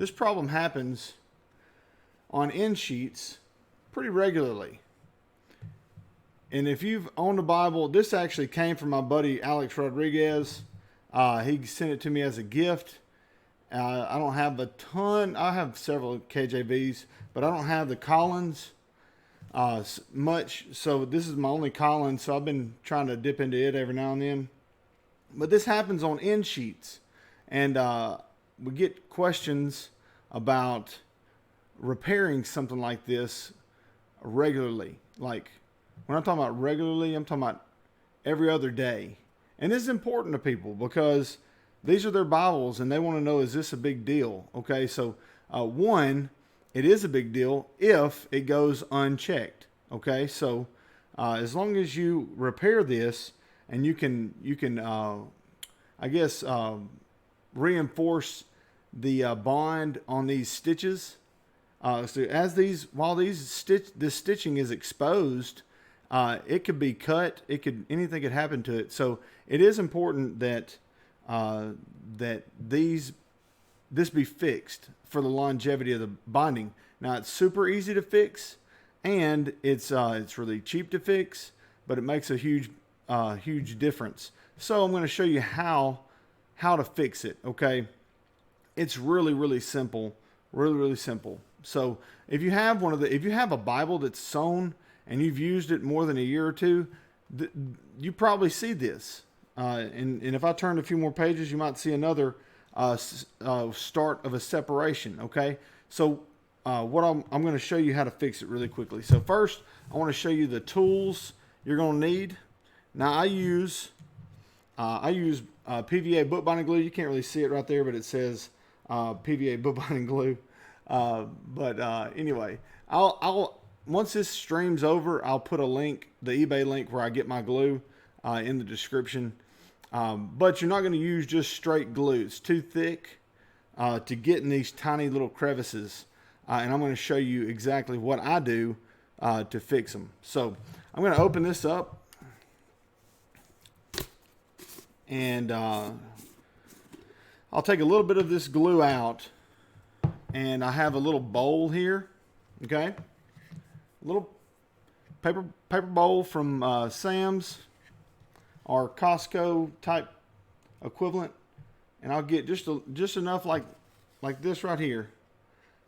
this problem happens on end sheets pretty regularly. And if you've owned a Bible, this actually came from my buddy Alex Rodriguez. He sent it to me as a gift. I don't have a ton. I have several KJVs, but I don't have the Collins much. So this is my only Collins. So I've been trying to dip into it every now and then. But this happens on end sheets. And we get questions about repairing something like this regularly. Like, when I'm talking about regularly, I'm talking about every other day. And this is important to people because these are their Bibles and they want to know, is this a big deal? Okay, so one, it is a big deal if it goes unchecked. Okay, so as long as you repair this and you can I guess, reinforce the bond on these stitches. So while this stitching is exposed, it could be cut. Anything could happen to it. So it is important that this be fixed for the longevity of the binding. Now it's super easy to fix, and it's really cheap to fix, but it makes a huge difference. So I'm going to show you how to fix it. Okay, it's really simple, really simple. So if you have a Bible that's sewn and you've used it more than a year or two, you probably see this. And if I turn a few more pages, you might see another start of a separation. Okay, so what I'm going to show you how to fix it really quickly. So first, I want to show you the tools you're going to need. Now I use PVA bookbinding glue. You can't really see it right there, but it says PVA bookbinding glue. Anyway, I'll once this streams over, I'll put a link, the eBay link where I get my glue, in the description. But you're not going to use just straight glue. It's too thick to get in these tiny little crevices. And I'm going to show you exactly what I do to fix them. So I'm going to open this up. And I'll take a little bit of this glue out. And I have a little bowl here. Okay. A little paper bowl from Sam's or Costco type equivalent. And I'll get just enough like this right here.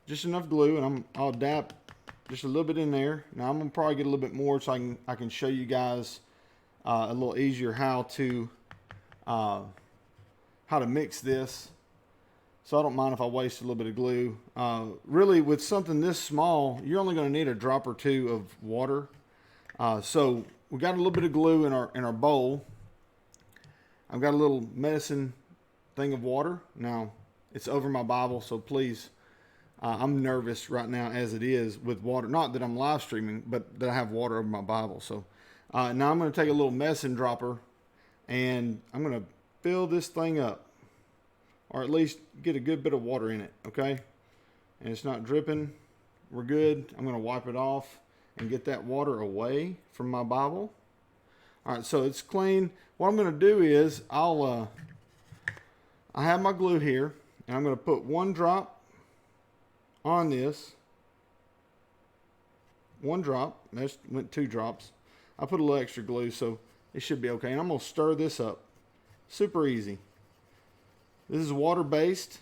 Just enough glue, and I'll dab just a little bit in there. Now I'm gonna probably get a little bit more so I can show you guys a little easier how to mix this. So I don't mind if I waste a little bit of glue. Really, with something this small, you're only going to need a drop or two of water. So we got a little bit of glue in our bowl. I've got a little medicine thing of water. Now it's over my Bible, so please. I'm nervous right now as it is with water. Not that I'm live streaming, but that I have water over my Bible. So now I'm going to take a little medicine dropper, and I'm going to fill this thing up. Or at least get a good bit of water in it, okay? And it's not dripping. We're good. I'm going to wipe it off and get that water away from my Bible. All right, so it's clean. What I'm going to do is I have my glue here, and I'm going to put one drop on this. One drop. That went 2 drops. I put a little extra glue, so it should be okay. And I'm going to stir this up. Super easy. This is water-based.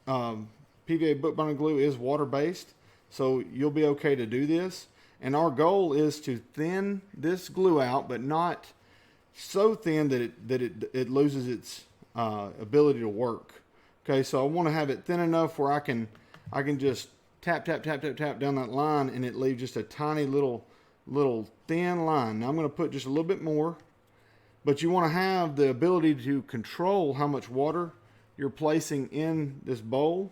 PVA bookbinding glue is water-based, so you'll be okay to do this. And our goal is to thin this glue out, but not so thin that it loses its ability to work. Okay, so I want to have it thin enough where I can just tap down that line, and it leaves just a tiny little thin line. Now I'm going to put just a little bit more, but you want to have the ability to control how much water you're placing in this bowl.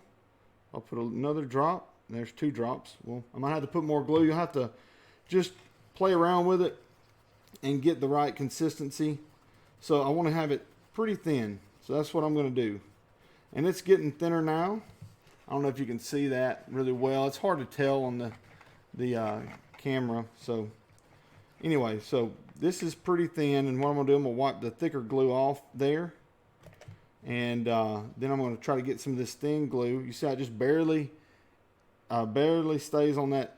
I'll put another drop. There's 2 drops. Well, I might have to put more glue. You'll have to just play around with it and get the right consistency. So I want to have it pretty thin. So that's what I'm going to do. And it's getting thinner now. I don't know if you can see that really well. It's hard to tell on the camera. So anyway, so this is pretty thin. And what I'm going to do, I'm going to wipe the thicker glue off there. And then I'm going to try to get some of this thin glue. You see, I just barely stays on that,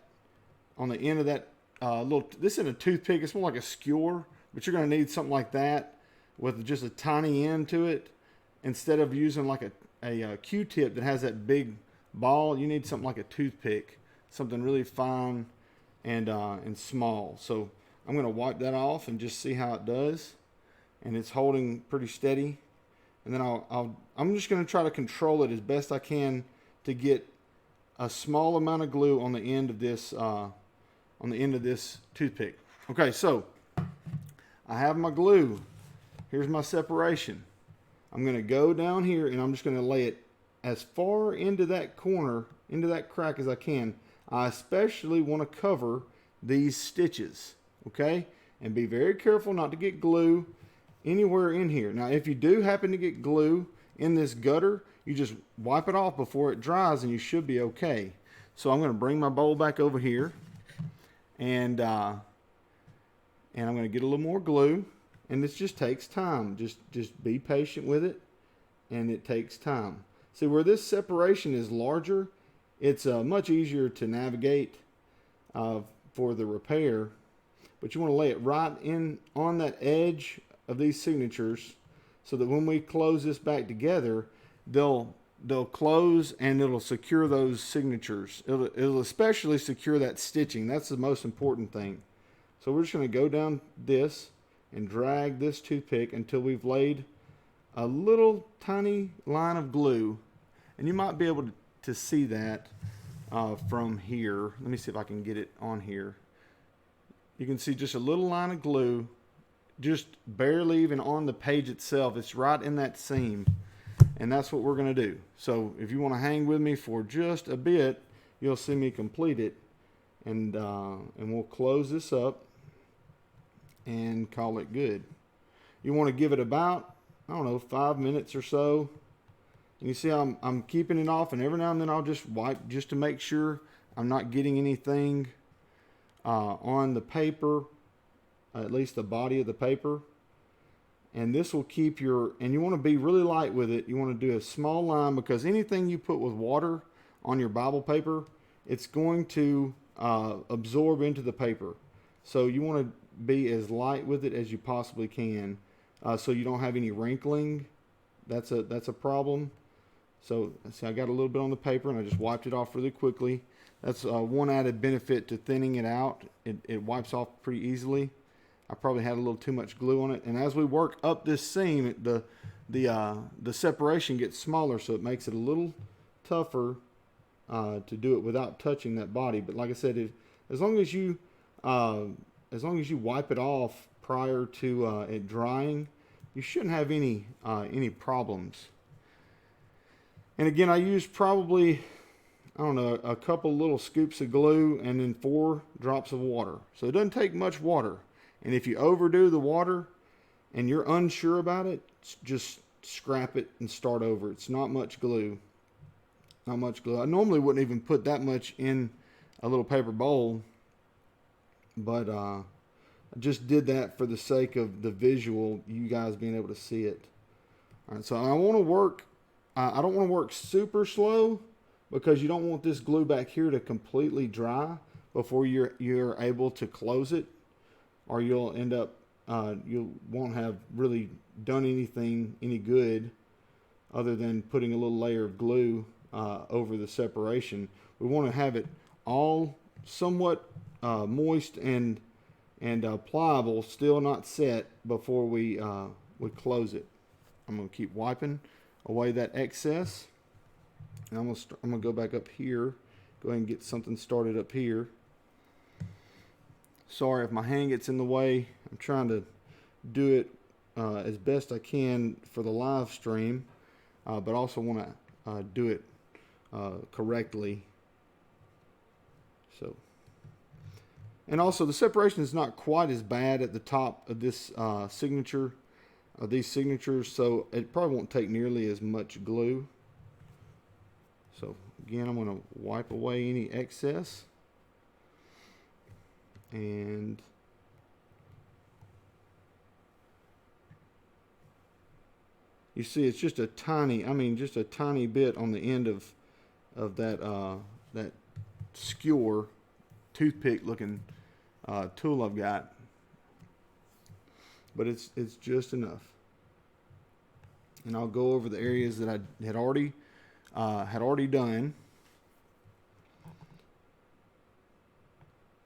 on the end of that little. This isn't a toothpick; it's more like a skewer. But you're going to need something like that with just a tiny end to it, instead of using like a Q-tip that has that big ball. You need something like a toothpick, something really fine and small. So I'm going to wipe that off and just see how it does. And it's holding pretty steady. And then I'm just going to try to control it as best I can to get a small amount of glue on the end of this toothpick. Okay, so I have my glue. Here's my separation. I'm going to go down here and I'm just going to lay it as far into that corner, into that crack as I can. I especially want to cover these stitches, okay? And be very careful not to get glue anywhere in here. Now, if you do happen to get glue in this gutter, you just wipe it off before it dries and you should be okay. So I'm going to bring my bowl back over here and I'm going to get a little more glue. And this just takes time. Just be patient with it, and it takes time. See, where this separation is larger, it's much easier to navigate for the repair. But you want to lay it right in on that edge of these signatures, so that when we close this back together, they'll close and it'll secure those signatures. It'll especially secure that stitching. That's the most important thing. So we're just going to go down this and drag this toothpick until we've laid a little tiny line of glue. And you might be able to see that from here. Let me see if I can get it on here. You can see just a little line of glue, just barely even on the page itself. It's right in that seam. And that's what we're going to do. So if you want to hang with me for just a bit, you'll see me complete it. And we'll close this up and call it good. You want to give it about, I don't know, 5 minutes or so. And you see I'm keeping it off, and every now and then I'll just wipe just to make sure I'm not getting anything on the paper, at least the body of the paper. And this will keep and you want to be really light with it. You want to do a small line, because anything you put with water on your Bible paper, it's going to absorb into the paper. So you want to be as light with it as you possibly can, so you don't have any wrinkling. That's a problem. So see, I got a little bit on the paper and I just wiped it off really quickly. That's one added benefit to thinning it out. It wipes off pretty easily. I probably had a little too much glue on it, and as we work up this seam, the separation gets smaller, so it makes it a little tougher to do it without touching that body. But like I said, as long as you wipe it off prior to it drying, you shouldn't have any problems. And again, I used probably, I don't know, a couple little scoops of glue and then 4 drops of water. So it doesn't take much water. And if you overdo the water and you're unsure about it, just scrap it and start over. It's not much glue. Not much glue. I normally wouldn't even put that much in a little paper bowl, but I just did that for the sake of the visual, you guys being able to see it. All right, so I want to work, I don't want to work super slow, because you don't want this glue back here to completely dry before you're able to close it, or you'll end up, you won't have really done any good other than putting a little layer of glue over the separation. We want to have it all somewhat moist and pliable, still not set, before we close it. I'm going to keep wiping away that excess, and I'm going to go back up here. Go ahead and get something started up here. Sorry if my hand gets in the way. I'm trying to do it as best I can for the live stream, but also want to do it correctly. So, and also the separation is not quite as bad at the top of this signature, of these signatures, so it probably won't take nearly as much glue. So again, I'm going to wipe away any excess. And You see, it's just a tiny, I mean, just a tiny bit on the end of that skewer, toothpick looking tool I've got. But it's just enough. And I'll go over the areas that I had already done,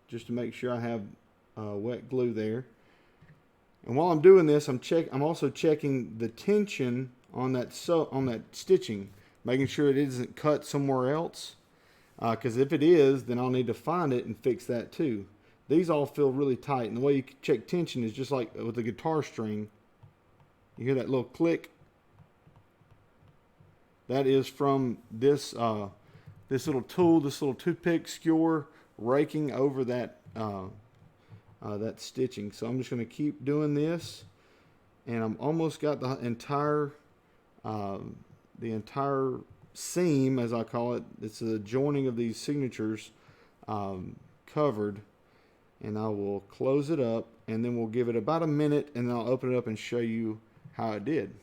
just to make sure I have wet glue there. And while I'm doing this, I'm also checking the tension on that stitching, making sure it isn't cut somewhere else. Because if it is, then I'll need to find it and fix that too. These all feel really tight, and the way you check tension is just like with a guitar string. You hear that little click? That is from this little tool, this little toothpick skewer, raking over that that stitching. So I'm just going to keep doing this, and I'm almost got the entire seam, as I call it. It's the joining of these signatures covered, and I will close it up, and then we'll give it about a minute, and then I'll open it up and show you how it did.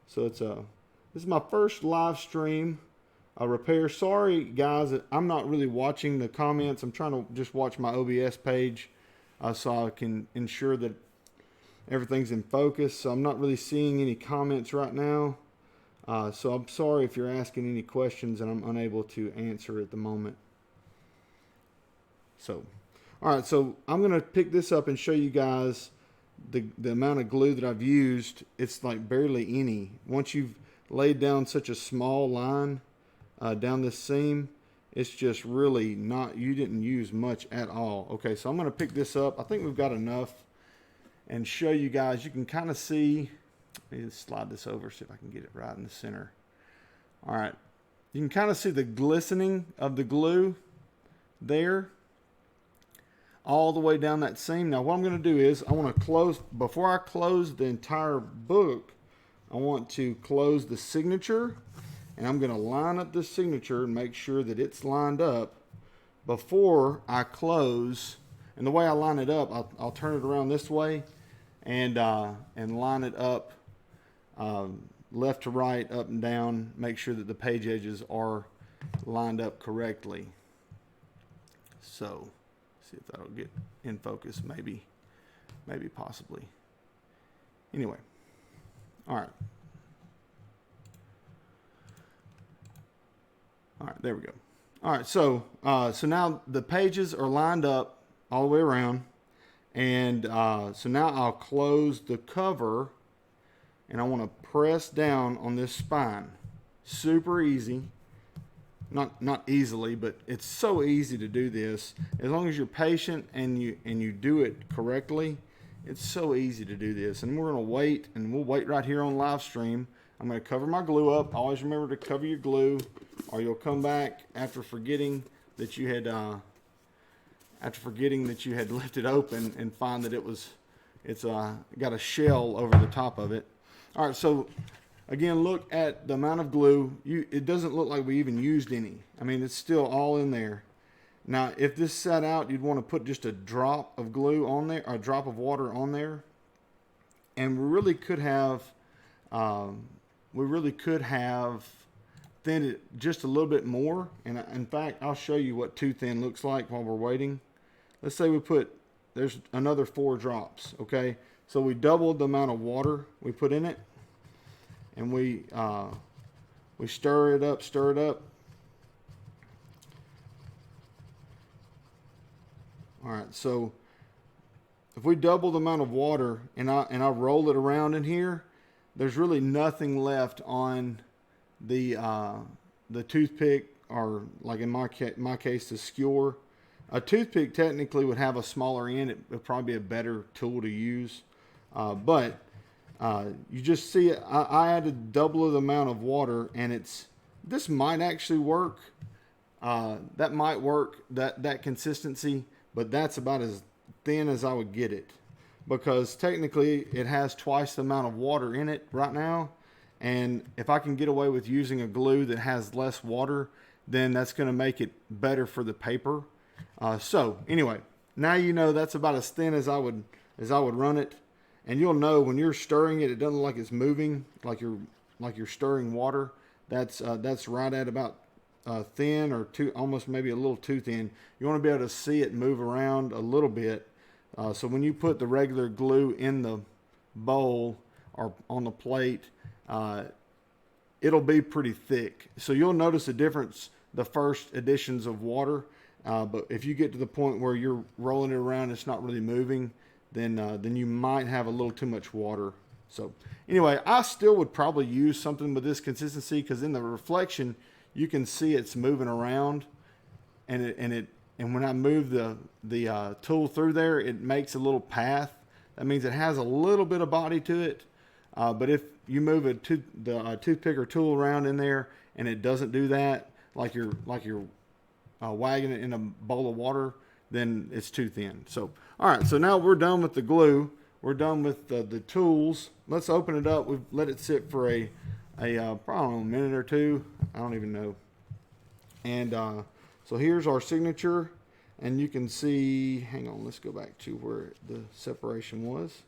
So this is my first live stream repair. Sorry guys, I'm not really watching the comments. I'm trying to just watch my OBS page so I can ensure that everything's in focus. So I'm not really seeing any comments right now. So I'm sorry if you're asking any questions and I'm unable to answer at the moment. So, all right, so I'm going to pick this up and show you guys the amount of glue that I've used. It's like barely any. Once you've laid down such a small line down this seam, it's just really not, you didn't use much at all. Okay, so I'm going to pick this up. I think we've got enough, and show you guys. You can kind of see, let me just slide this over, see if I can get it right in the center. All right, you can kind of see the glistening of the glue there all the way down that seam. Now what I'm going to do is I want to close, before I close the entire book, I want to close the signature, and I'm going to line up the signature and make sure that it's lined up before I close. And the way I line it up, I'll turn it around this way and line it up left to right, up and down, make sure that the page edges are lined up correctly. So, see if that'll get in focus, maybe possibly. Anyway, all right. All right, there we go. All right, so now the pages are lined up all the way around, and so now I'll close the cover, and I want to press down on this spine. Super easy. Not easily, but it's so easy to do this. As long as you're patient and you do it correctly, it's so easy to do this. And we're gonna wait, and we'll wait right here on live stream. I'm gonna cover my glue up. Always remember to cover your glue, or you'll come back after forgetting that you had left it open and find that it's got a shell over the top of it. All right, so again, look at the amount of glue. It doesn't look like we even used any. I mean, it's still all in there. Now, if this sat out, you'd want to put just a drop of glue on there, or a drop of water on there. And we really could have thinned it just a little bit more. And in fact, I'll show you what too thin looks like while we're waiting. Let's say there's another 4 drops, okay? So we doubled the amount of water we put in it. And we stir it up. All right, so if we double the amount of water and I roll it around in here, there's really nothing left on the toothpick, or like in my case, the skewer. A toothpick technically would have a smaller end. It would probably be a better tool to use, but you just see it. I added double the amount of water, and this might actually work. That might work, that consistency, but that's about as thin as I would get it, because technically it has twice the amount of water in it right now. And if I can get away with using a glue that has less water, then that's going to make it better for the paper. So anyway, now you know that's about as thin as I would run it. And you'll know when you're stirring it, it doesn't look like it's moving, like you're stirring water. That's right at about thin or too, almost maybe a little too thin. You want to be able to see it move around a little bit. So when you put the regular glue in the bowl or on the plate, it'll be pretty thick. So you'll notice a difference the first additions of water. But if you get to the point where you're rolling it around, it's not really moving, then you might have a little too much water. So anyway, I still would probably use something with this consistency, because in the reflection you can see it's moving around, and when I move the tool through there, it makes a little path. That means it has a little bit of body to it. But if you move the toothpick or tool around in there and it doesn't do that, like you're wagging it in a bowl of water, then it's too thin. So, all right, so now we're done with the glue. We're done with the tools. Let's open it up. We've let it sit for probably a minute or two. I don't even know. And so here's our signature, and you can see, hang on, let's go back to where the separation was.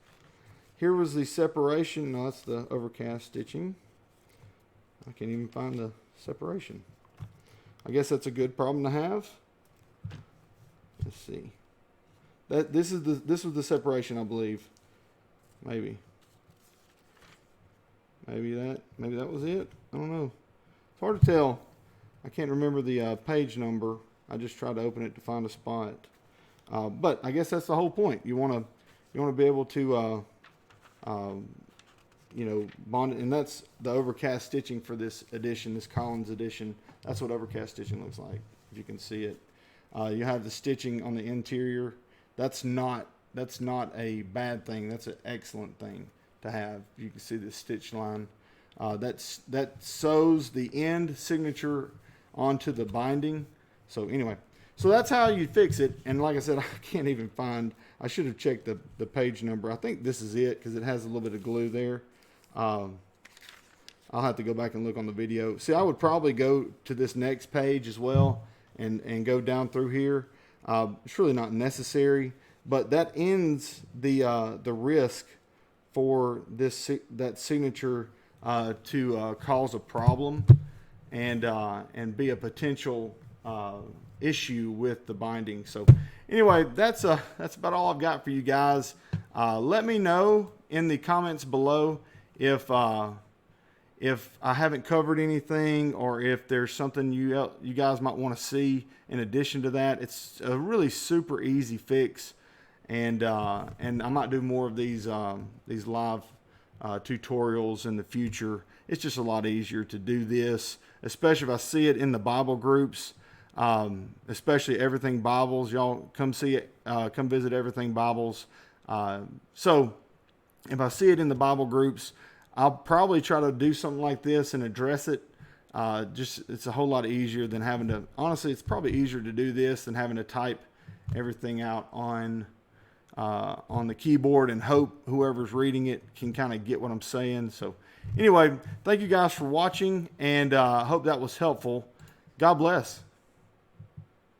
Here was the separation. No, that's the overcast stitching. I can't even find the separation. I guess that's a good problem to have. Let's see. This was the separation, I believe. Maybe that was it. I don't know. It's hard to tell. I can't remember the page number. I just tried to open it to find a spot. But I guess that's the whole point. You want to be able to bond it, and that's the overcast stitching for this edition, this Collins edition. That's what overcast stitching looks like, if you can see it. You have the stitching on the interior. That's not a bad thing. That's an excellent thing to have. You can see the stitch line. That sews the end signature onto the binding. So anyway, so that's how you fix it. And like I said, I can't even find. I should have checked the page number. I think this is it, because it has a little bit of glue there. I'll have to go back and look on the video. See, I would probably go to this next page as well and go down through here. It's really not necessary, but that ends the risk for that signature to cause a problem and be a potential issue with the binding. So anyway, that's about all I've got for you guys. Let me know in the comments below if I haven't covered anything, or if there's something you guys might want to see in addition to that. It's a really super easy fix, and I might do more of these live tutorials in the future. It's just a lot easier to do this, especially if I see it in the Bible groups, especially Everything Bibles. Y'all come see it, come visit Everything Bibles. So if I see it in the Bible groups, I'll probably try to do something like this and address it. It's a whole lot easier than having to, honestly, it's probably easier to do this than having to type everything out on the keyboard and hope whoever's reading it can kind of get what I'm saying. So anyway, thank you guys for watching, and I hope that was helpful. God bless.